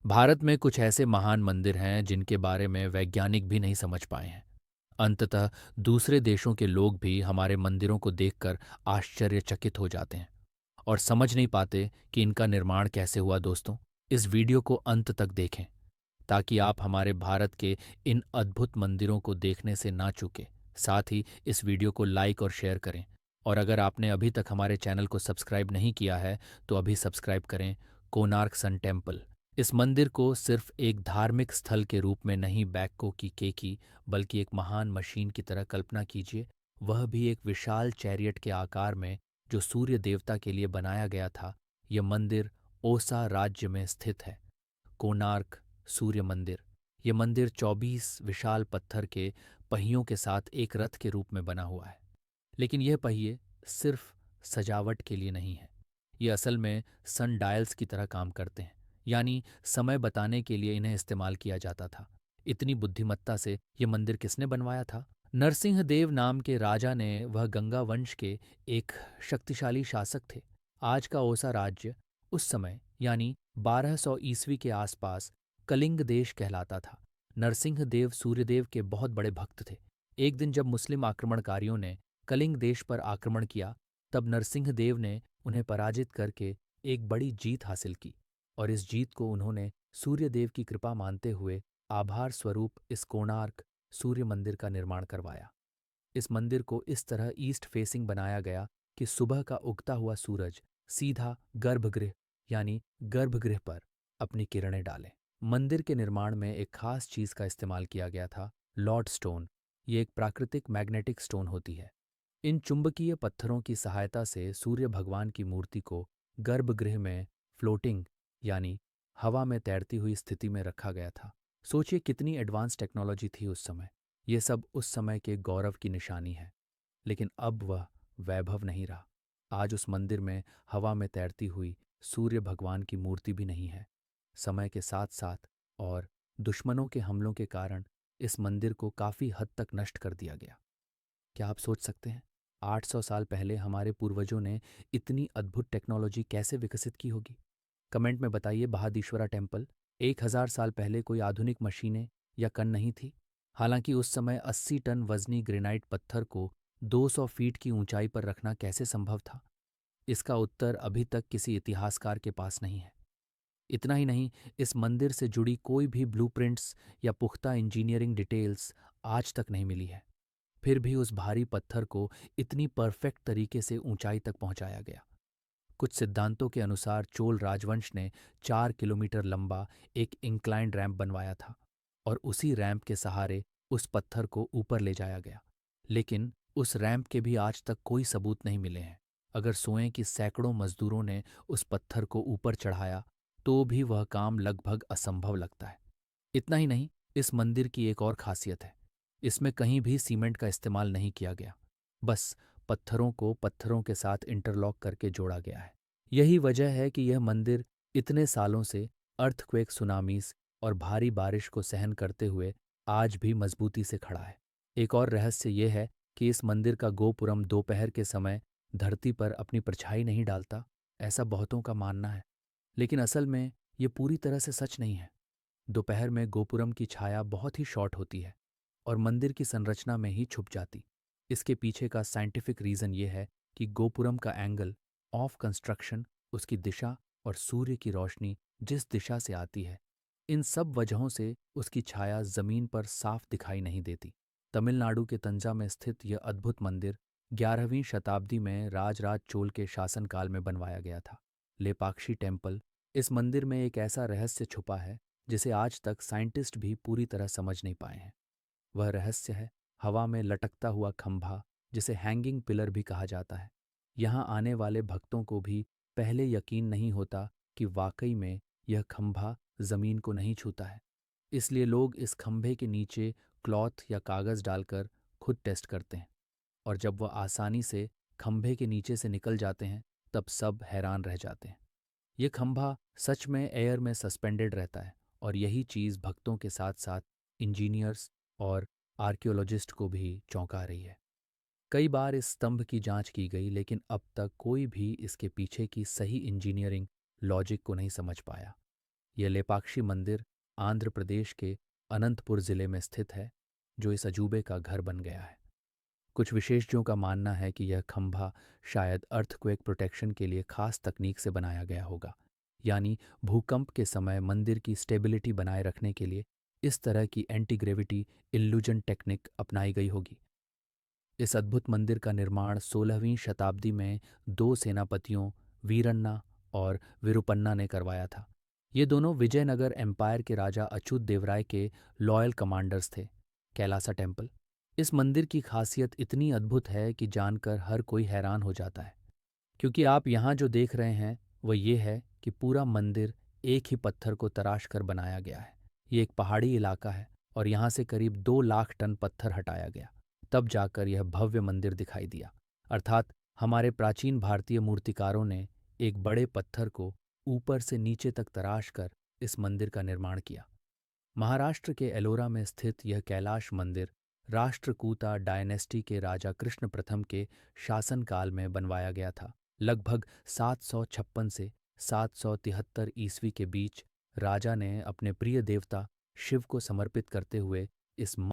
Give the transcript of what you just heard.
भारत में कुछ ऐसे महान मंदिर हैं जिनके बारे में वैज्ञानिक भी नहीं समझ पाए हैं। अंततः दूसरे देशों के लोग भी हमारे मंदिरों को देखकर आश्चर्यचकित हो जाते हैं और समझ नहीं पाते कि इनका निर्माण कैसे हुआ। दोस्तों, इस वीडियो को अंत तक देखें ताकि आप हमारे भारत के इन अद्भुत मंदिरों को देखने से ना चूकें। साथ ही इस वीडियो को लाइक और शेयर करें। और अगर आपने अभी तक हमारे चैनल को सब्सक्राइब नहीं किया है तो अभी सब्सक्राइब करें। कोणार्क सन टेम्पल, इस मंदिर को सिर्फ एक धार्मिक स्थल के रूप में नहीं बैकको की केकी बल्कि एक महान मशीन की तरह कल्पना कीजिए। वह भी एक विशाल चैरियट के आकार में जो सूर्य देवता के लिए बनाया गया था। यह मंदिर ओसा राज्य में स्थित है। कोणार्क सूर्य मंदिर। यह मंदिर 24 विशाल पत्थर के पहियों के साथ एक रथ के रूप में बना हुआ है। लेकिन यह पहिए सिर्फ सजावट के लिए नहीं है। ये असल में सन डायल्स की तरह काम करते हैं, यानी समय बताने के लिए इन्हें इस्तेमाल किया जाता था। इतनी बुद्धिमत्ता से ये मंदिर किसने बनवाया था? नरसिंह देव नाम के राजा ने। वह गंगा वंश के एक शक्तिशाली शासक थे। आज का ओसा राज्य उस समय यानी 1200 ईस्वी के आसपास कलिंग देश कहलाता था। नरसिंह देव सूर्यदेव के बहुत बड़े भक्त थे। एक दिन जब मुस्लिम आक्रमणकारियों ने कलिंग देश पर आक्रमण किया, तब नरसिंह देव ने उन्हें पराजित करके एक बड़ी जीत हासिल की और इस जीत को उन्होंने सूर्यदेव की कृपा मानते हुए आभार स्वरूप इस कोणार्क सूर्य मंदिर का निर्माण करवाया। इस मंदिर को इस तरह ईस्ट फेसिंग बनाया गया कि सुबह का उगता हुआ सूरज सीधा गर्भगृह यानी गर्भगृह पर अपनी किरणें डाले। मंदिर के निर्माण में एक खास चीज का इस्तेमाल किया गया था, लॉर्ड स्टोन। ये एक प्राकृतिक मैग्नेटिक स्टोन होती है। इन चुंबकीय पत्थरों की सहायता से सूर्य भगवान की मूर्ति को गर्भगृह में फ्लोटिंग यानी हवा में तैरती हुई स्थिति में रखा गया था। सोचिए कितनी एडवांस टेक्नोलॉजी थी उस समय। ये सब उस समय के गौरव की निशानी है। लेकिन अब वह वैभव नहीं रहा। आज उस मंदिर में हवा में तैरती हुई सूर्य भगवान की मूर्ति भी नहीं है। समय के साथ साथ और दुश्मनों के हमलों के कारण इस मंदिर को काफी हद तक नष्ट कर दिया गया। क्या आप सोच सकते हैं 800 साल पहले हमारे पूर्वजों ने इतनी अद्भुत टेक्नोलॉजी कैसे विकसित की होगी? कमेंट में बताइए। बहादीश्वरा टेम्पल, 1000 साल पहले कोई आधुनिक मशीनें या कन नहीं थी। हालांकि उस समय 80 टन वजनी ग्रेनाइट पत्थर को 200 फीट की ऊंचाई पर रखना कैसे संभव था? इसका उत्तर अभी तक किसी इतिहासकार के पास नहीं है। इतना ही नहीं, इस मंदिर से जुड़ी कोई भी ब्लूप्रिंट्स या पुख्ता इंजीनियरिंग डिटेल्स आज तक नहीं मिली है। फिर भी उस भारी पत्थर को इतनी परफेक्ट तरीके से ऊंचाई तक पहुंचाया गया। कुछ सिद्धांतों के अनुसार चोल राजवंश ने 4 किलोमीटर लंबा एक इंक्लाइंड रैंप बनवाया था और उसी रैंप के सहारे उस पत्थर को ऊपर ले जाया गया। लेकिन उस रैंप के भी आज तक कोई सबूत नहीं मिले हैं। अगर सोएं कि सैकड़ों मजदूरों ने उस पत्थर को ऊपर चढ़ाया तो भी वह काम लगभग असंभव लगता है। इतना ही नहीं, इस मंदिर की एक और खासियत है। इसमें कहीं भी सीमेंट का इस्तेमाल नहीं किया गया। बस पत्थरों को पत्थरों के साथ इंटरलॉक करके जोड़ा गया है। यही वजह है कि यह मंदिर इतने सालों से अर्थक्वेक, सुनामीज और भारी बारिश को सहन करते हुए आज भी मजबूती से खड़ा है। एक और रहस्य यह है कि इस मंदिर का गोपुरम दोपहर के समय धरती पर अपनी परछाई नहीं डालता। ऐसा बहुतों का मानना है, लेकिन असल में ये पूरी तरह से सच नहीं है। दोपहर में गोपुरम की छाया बहुत ही शॉर्ट होती है और मंदिर की संरचना में ही छुप जाती। इसके पीछे का साइंटिफिक रीजन ये है कि गोपुरम का एंगल ऑफ कंस्ट्रक्शन, उसकी दिशा और सूर्य की रोशनी जिस दिशा से आती है, इन सब वजहों से उसकी छाया जमीन पर साफ दिखाई नहीं देती। तमिलनाडु के तंजा में स्थित यह अद्भुत मंदिर 11वीं शताब्दी में राजराज चोल के शासनकाल में बनवाया गया था। लेपाक्षी टेम्पल, इस मंदिर में एक ऐसा रहस्य छुपा है जिसे आज तक साइंटिस्ट भी पूरी तरह समझ नहीं पाए हैं। वह रहस्य है हवा में लटकता हुआ खंभा, जिसे हैंगिंग पिलर भी कहा जाता है। यहाँ आने वाले भक्तों को भी पहले यकीन नहीं होता कि वाकई में यह खंभा जमीन को नहीं छूता है। इसलिए लोग इस खंभे के नीचे क्लॉथ या कागज डालकर खुद टेस्ट करते हैं और जब वह आसानी से खंभे के नीचे से निकल जाते हैं तब सब हैरान रह जाते हैं। ये खंभा सच में एयर में सस्पेंडेड रहता है और यही चीज़ भक्तों के साथ साथ इंजीनियर्स और आर्कियोलॉजिस्ट को भी चौंका रही है। कई बार इस स्तंभ की जांच की गई, लेकिन अब तक कोई भी इसके पीछे की सही इंजीनियरिंग लॉजिक को नहीं समझ पाया। यह लेपाक्षी मंदिर आंध्र प्रदेश के अनंतपुर जिले में स्थित है, जो इस अजूबे का घर बन गया है। कुछ विशेषज्ञों का मानना है कि यह खंभा शायद अर्थक्वेक प्रोटेक्शन के लिए खास तकनीक से बनाया गया होगा, यानी भूकंप के समय मंदिर की स्टेबिलिटी बनाए रखने के लिए इस तरह की एंटी ग्रेविटी इल्यूजन टेक्निक अपनाई गई होगी। इस अद्भुत मंदिर का निर्माण 16वीं शताब्दी में दो सेनापतियों वीरन्ना और विरुपन्ना ने करवाया था। ये दोनों विजयनगर एम्पायर के राजा अच्युत देवराय के लॉयल कमांडर्स थे। कैलासा टेम्पल, इस मंदिर की खासियत इतनी अद्भुत है कि जानकर हर कोई हैरान हो जाता है, क्योंकि आप यहाँ जो देख रहे हैं वह ये है कि पूरा मंदिर एक ही पत्थर को तराश कर बनाया गया है। ये एक पहाड़ी इलाका है और यहाँ से करीब 2 लाख टन पत्थर हटाया गया, तब जाकर यह भव्य मंदिर दिखाई दिया। अर्थात हमारे प्राचीन भारतीय मूर्तिकारों ने एक बड़े पत्थर को ऊपर से नीचे तक तराश कर इस मंदिर का निर्माण किया। महाराष्ट्र के एलोरा में स्थित यह कैलाश मंदिर राष्ट्रकूटा डायनेस्टी के राजा कृष्ण प्रथम के शासनकाल में बनवाया गया था। लगभग 756 से 773 ईस्वी के बीच राजा ने अपने प्रिय देवता शिव को समर्पित करते हुए इस